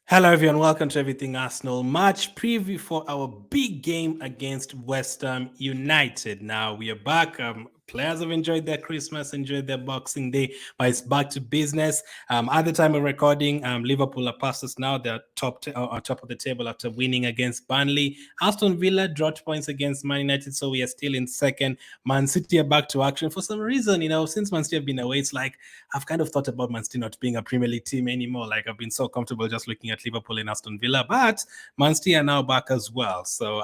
Hello, everyone. Welcome to Everything Arsenal match preview for our big game against West Ham United. Now we are back. Players have enjoyed their Christmas, enjoyed their Boxing Day, but it's back to business. At the time of recording, Liverpool are past us now. They're top of the table after winning against Burnley. Aston Villa dropped points against Man United, so we are still in second. Man City are back to action for some reason. Since Man City have been away, it's like I've kind of thought about Man City not being a Premier League team anymore. Like I've been so comfortable just looking at Liverpool and Aston Villa, but Man City are now back as well. So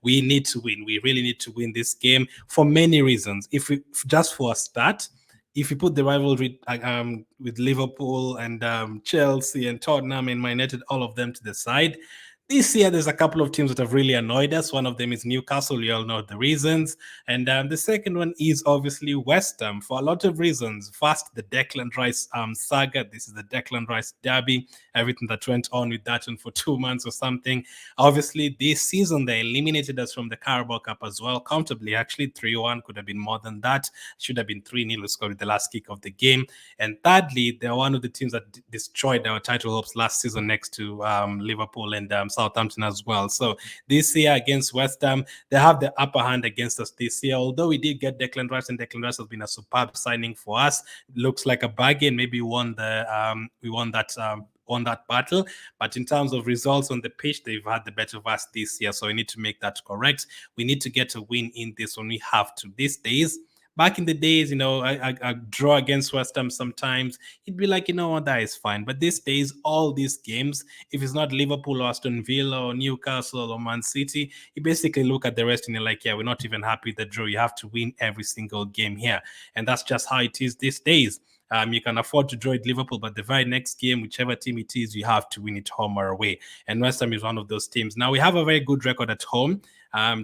we need to win. We really need to win this game for many reasons. If we just for a start, if you put the rivalry with Liverpool and Chelsea and Tottenham and Man United, all of them to the side, this year there's a couple of teams that have really annoyed us. One of them is Newcastle. We all know the reasons. And the second one is obviously West Ham for a lot of reasons. First, the Declan Rice saga. This is the Declan Rice derby. Everything that went on with that one for 2 months or something. Obviously, this season they eliminated us from the Carabao Cup as well, comfortably. Actually, 3-1 could have been more than that. Should have been 3-0 scored with the last kick of the game. And thirdly, they're one of the teams that destroyed our title hopes last season next to Liverpool and Southampton as well. So this year against West Ham, they have the upper hand against us this year. Although we did get Declan Rice, and Declan Rice has been a superb signing for us. Looks like a bargain. Maybe we won that battle. But in terms of results on the pitch, they've had the better of us this year. So we need to make that correct. We need to get a win in this when we have to. These days, back in the days, I draw against West Ham sometimes. It'd be like, that is fine. But these days, all these games, if it's not Liverpool or Aston Villa or Newcastle or Man City, you basically look at the rest and you're like, yeah, we're not even happy with the draw. You have to win every single game here. And that's just how it is these days. You can afford to draw at Liverpool, but the very next game, whichever team it is, you have to win it home or away. And West Ham is one of those teams. Now, we have a very good record at home.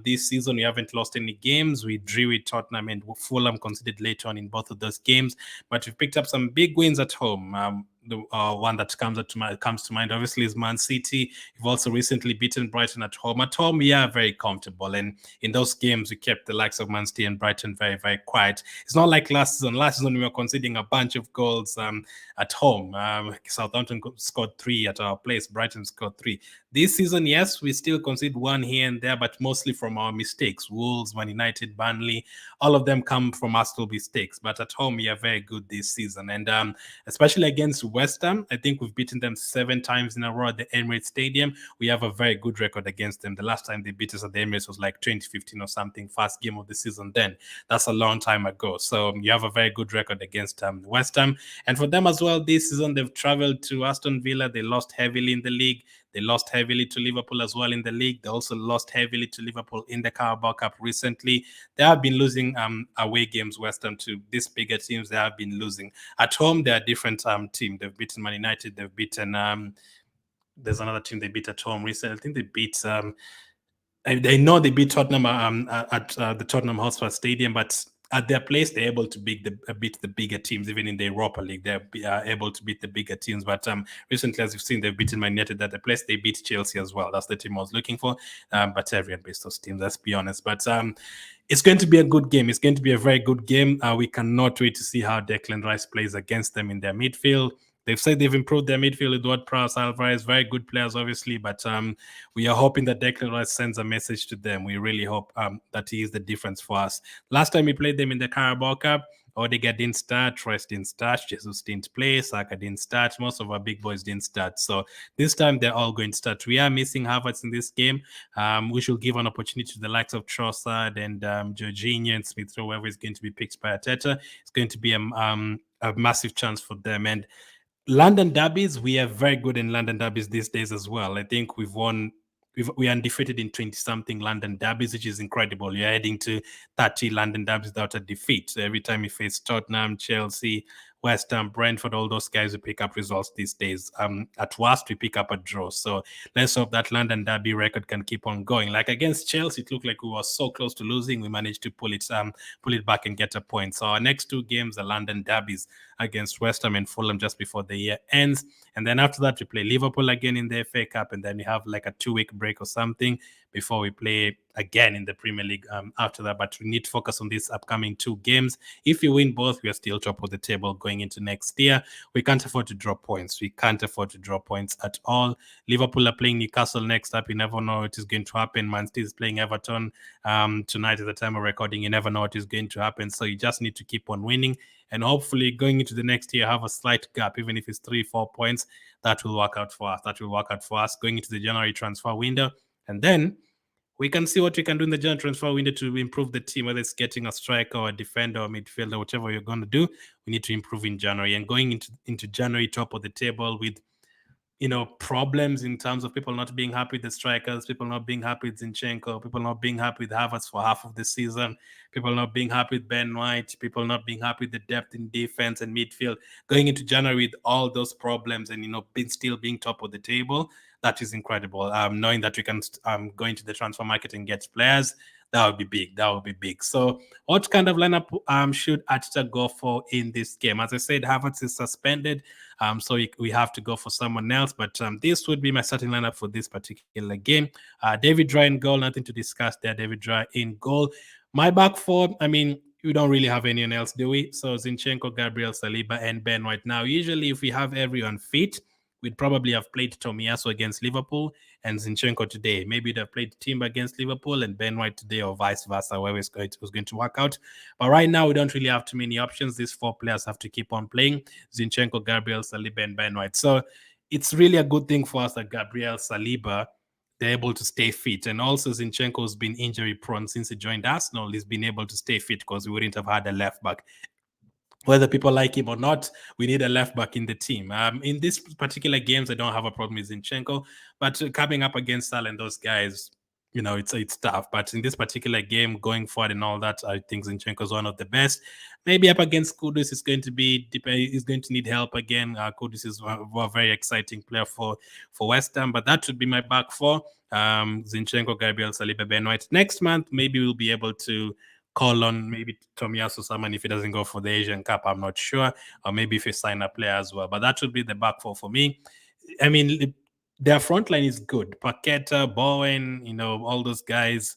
This season, we haven't lost any games. We drew with Tottenham and Fulham conceded late on in both of those games, but we've picked up some big wins at home. The one that comes to mind, obviously, is Man City. We've also recently beaten Brighton at home. At home, we are very comfortable, and in those games, we kept the likes of Man City and Brighton very, very quiet. It's not like last season. Last season, we were conceding a bunch of goals at home. Southampton scored 3 at our place. Brighton scored 3. This season, yes, we still concede one here and there, but mostly from our mistakes. Wolves, Man United, Burnley, all of them come from our still mistakes. But at home, we are very good this season, and especially against West Ham, I think we've beaten them 7 times in a row at the Emirates Stadium. We have a very good record against them. The last time they beat us at the Emirates was like 2015 or something, first game of the season then. That's a long time ago. So you have a very good record against West Ham. And for them as well, this season they've traveled to Aston Villa. They lost heavily in the league. They lost heavily to Liverpool as well in the league. They also lost heavily to Liverpool in the Carabao Cup recently. They have been losing away games, West Ham, to these bigger teams. They have been losing. At home, they're a different team. They've beaten Man United. They've beaten... there's another team they beat at home recently. I think they beat... I know they beat Tottenham at the Tottenham Hotspur Stadium, but at their place, they're able to beat the bigger teams. Even in the Europa League, they're able to beat the bigger teams. But recently, as you've seen, they've beaten Man United at the place. They beat Chelsea as well. That's the team I was looking for. But everyone beats those teams, let's be honest. But it's going to be a good game. It's going to be a very good game. We cannot wait to see how Declan Rice plays against them in their midfield. They've said they've improved their midfield with Ward-Prowse, Alvarez, very good players, obviously, but we are hoping that Declan Rice sends a message to them. We really hope that he is the difference for us. Last time we played them in the Carabao Cup, Odegaard didn't start, Rice didn't start, Jesus didn't play, Saka didn't start, most of our big boys didn't start. So this time they're all going to start. We are missing Havertz in this game. We should give an opportunity to the likes of Trossard and Jorginho and Smith Rowe, whoever is going to be picked by Arteta. It's going to be a massive chance for them. And London derbies, we are very good in London derbies these days as well. I think we are undefeated in 20-something London derbies, which is incredible. You're heading to 30 London derbies without a defeat. So every time you face Tottenham, Chelsea, West Ham, Brentford, all those guys, we pick up results these days. At worst, we pick up a draw. So let's hope that London derby record can keep on going. Like against Chelsea, it looked like we were so close to losing. We managed to pull it back and get a point. So our next 2 games are London derbies against West Ham and Fulham just before the year ends. And then after that, we play Liverpool again in the FA Cup. And then we have like a 2-week break or something. before we play again in the Premier League after that. But we need to focus on these upcoming 2 games. If we win both, we are still top of the table going into next year. We can't afford to drop points. We can't afford to drop points at all. Liverpool are playing Newcastle next up. You never know what is going to happen. Man City is playing Everton tonight at the time of recording. You never know what is going to happen. So you just need to keep on winning. And hopefully going into the next year, have a slight gap, even if it's 3-4 points. That will work out for us. That will work out for us going into the January transfer window. And then we can see what we can do in the January transfer window to improve the team, whether it's getting a striker or a defender or midfielder, whatever you're going to do. We need to improve in January. And going into January, top of the table with problems in terms of people not being happy with the strikers, people not being happy with Zinchenko, people not being happy with Havertz for half of the season, people not being happy with Ben White, people not being happy with the depth in defense and midfield. Going into January with all those problems and, still being top of the table, that is incredible. Knowing that we can go into the transfer market and get players, that would be big. That would be big. So what kind of lineup should Arteta go for in this game? As I said, Havertz is suspended, so we have to go for someone else. But this would be my starting lineup for this particular game. David Raya in goal, nothing to discuss there. David Raya in goal. My back four, we don't really have anyone else, do we? So Zinchenko, Gabriel, Saliba, and Ben White. Now, usually if we have everyone fit, we'd probably have played Tomiyasu against Liverpool and Zinchenko today. Maybe we'd have played Timber against Liverpool and Ben White today, or vice versa, where it was going to work out. But right now, we don't really have too many options. These 4 players have to keep on playing: Zinchenko, Gabriel, Saliba, and Ben White. So it's really a good thing for us that Gabriel, Saliba, they're able to stay fit. And also Zinchenko has been injury prone since he joined Arsenal. He's been able to stay fit because we wouldn't have had a left back. Whether people like him or not, we need a left back in the team. In this particular games, I don't have a problem with Zinchenko, but coming up against Salah and those guys, it's tough. But in this particular game, going forward and all that, I think Zinchenko is one of the best. Maybe up against Kudus is going to need help again. Kudus is a very exciting player for West Ham, but that would be my back four. Zinchenko, Gabriel, Saliba, Ben White. Next month, maybe we'll be able to call on maybe Tomiyasu someone if he doesn't go for the Asian Cup. I'm not sure. Or maybe if he sign a player as well. But that would be the back four for me. Their front line is good. Paqueta, Bowen, all those guys,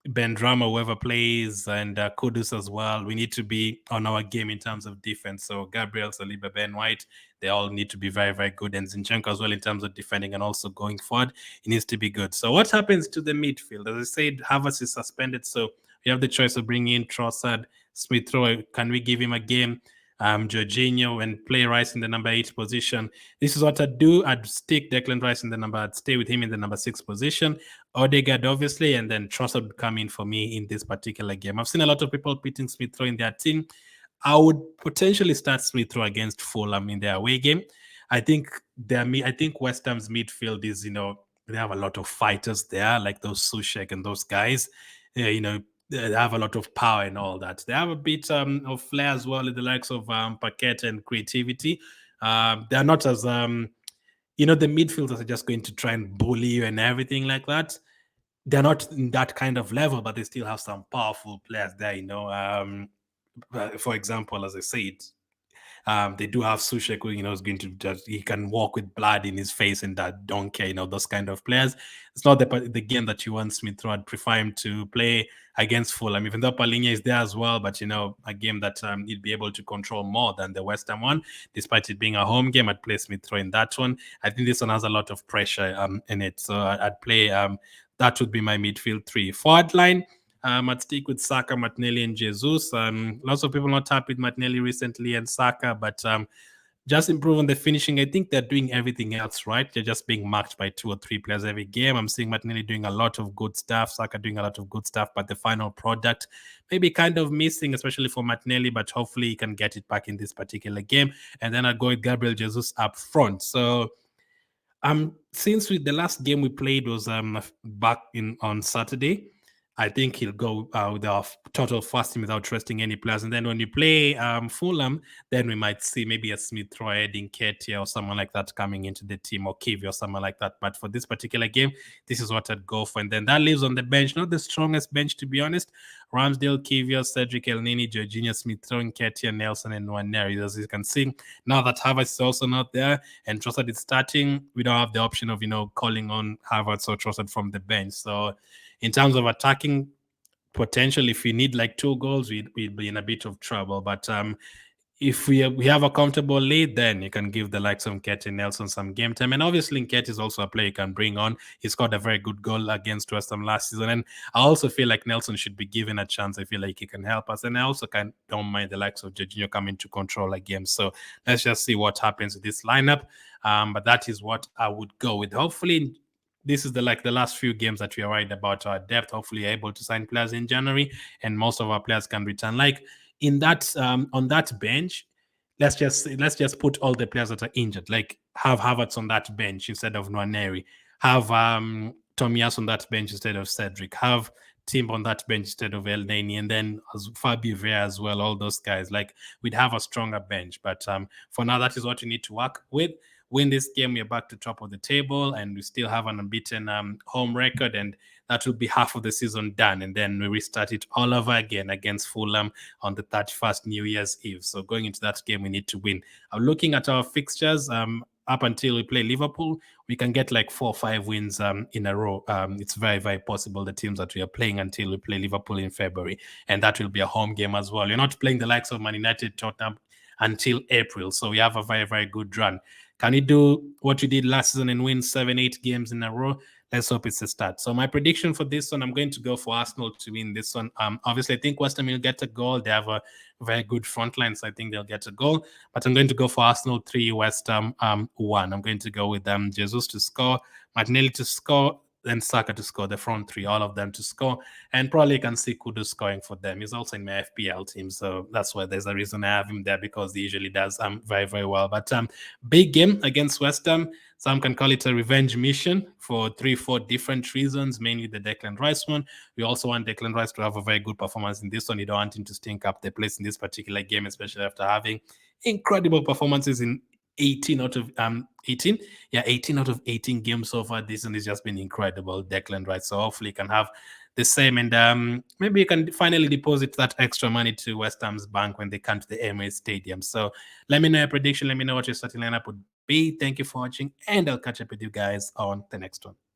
Ben Drama, whoever plays, and Kudus as well. We need to be on our game in terms of defense. So Gabriel, Saliba, Ben White, they all need to be very, very good. And Zinchenko as well in terms of defending and also going forward, he needs to be good. So what happens to the midfield? As I said, Havertz is suspended, so we have the choice of bringing in Trossard, Smith Rowe. Can we give him a game? Jorginho, and play Rice in the number 8 position. This is what I'd do. I'd stick Declan Rice in I'd stay with him in the number 6 position. Odegaard, obviously, and then Trossard would come in for me in this particular game. I've seen a lot of people putting Smith Rowe in their team. I would potentially start Smith Rowe against Fulham in their away game. I think West Ham's midfield is, they have a lot of fighters there, like those Sushek and those guys. They have a lot of power and all that. They have a bit of flair as well, in the likes of Paqueta and creativity. They're not as, the midfielders are just going to try and bully you and everything like that. They're not in that kind of level, but they still have some powerful players there, for example, as I said, they do have Sushek, who, is going to he can walk with blood in his face and that don't care, those kind of players. It's not the game that you want Smith Rowe. I'd prefer him to play against Fulham, even though Palhinha is there as well, but, a game that he'd be able to control more than the West Ham one, despite it being a home game. I'd play Smith Rowe in that one. I think this one has a lot of pressure in it, so I'd play, that would be my midfield 3. Forward line, I'd stick with Saka, Martinelli, and Jesus. Lots of people not happy with Martinelli recently and Saka, but just improve on the finishing. I think they're doing everything else right. They're just being marked by 2 or 3 players every game. I'm seeing Martinelli doing a lot of good stuff, Saka doing a lot of good stuff, but the final product maybe kind of missing, especially for Martinelli, but hopefully he can get it back in this particular game. And then I'd go with Gabriel Jesus up front. So since the last game we played was back on Saturday, I think he'll go with our total first team without trusting any players. And then when you play Fulham, then we might see maybe a Smith Rowe, Edin Ketia, or someone like that coming into the team, or Kivi or someone like that. But for this particular game, this is what I'd go for. And then that leaves on the bench, not the strongest bench, to be honest. Ramsdale, Kivior, Cedric Elneny, Jorginho Smith, throwing Ketia, Nelson, and Nwaneri. As you can see, now that Havertz is also not there and Trossard is starting, we don't have the option of, calling on Havertz or Trossard from the bench. So in terms of attacking potential, if we need like 2 goals, we'd be in a bit of trouble. But if we have a comfortable lead, then you can give the likes of Nketiah Nelson some game time. And obviously, Nketiah is also a player you can bring on. He scored a very good goal against West Ham last season. And I also feel like Nelson should be given a chance. I feel like he can help us. And I also don't mind the likes of Jorginho coming to control a game. So let's just see what happens with this lineup. But that is what I would go with. Hopefully, this is the last few games that we are worried about our depth. Hopefully, you're able to sign players in January, and most of our players can return. Like in that on that bench, let's just put all the players that are injured. Like have Havertz on that bench instead of Nwaneri. Have Tomias on that bench instead of Cedric. Have Tim on that bench instead of El Nani, and then as Fabi Vea as well. All those guys, like we'd have a stronger bench. But for now, that is what we need to work with. Win this game, we're back to top of the table, and we still have an unbeaten home record, and that will be half of the season done. And then we restart it all over again against Fulham on the 31st New Year's Eve. So going into that game, we need to win. Looking at our fixtures, up until we play Liverpool, we can get like 4 or 5 wins in a row. It's very, very possible, the teams that we are playing until we play Liverpool in February. And that will be a home game as well. You're not playing the likes of Man United, Tottenham until April. So we have a very, very good run. Can we do what we did last season and win 7, 8 games in a row? Let's hope it's a start. So my prediction for this one, I'm going to go for Arsenal to win this one. Obviously, I think West Ham will get a goal. They have a very good front line, so I think they'll get a goal. But I'm going to go for Arsenal 3, West Ham 1. I'm going to go with Jesus to score, Martinelli to score, then Saka to score, the front three, all of them to score. And probably you can see Kudus scoring for them. He's also in my FPL team, so that's why there's a reason I have him there, because he usually does very, very well. But big game against West Ham. Some can call it a revenge mission for 3, 4 different reasons, mainly the Declan Rice one. We also want Declan Rice to have a very good performance in this one. You don't want him to stink up the place in this particular game, especially after having incredible performances in 18 out of 18 18 out of 18 games so far this season. Has just been incredible, Declan Rice. So hopefully you can have the same, and maybe you can finally deposit that extra money to West Ham's bank when they come to the Emirates Stadium. So let me know your prediction, let me know what your starting lineup would be. Thank you for watching, and I'll catch up with you guys on the next one.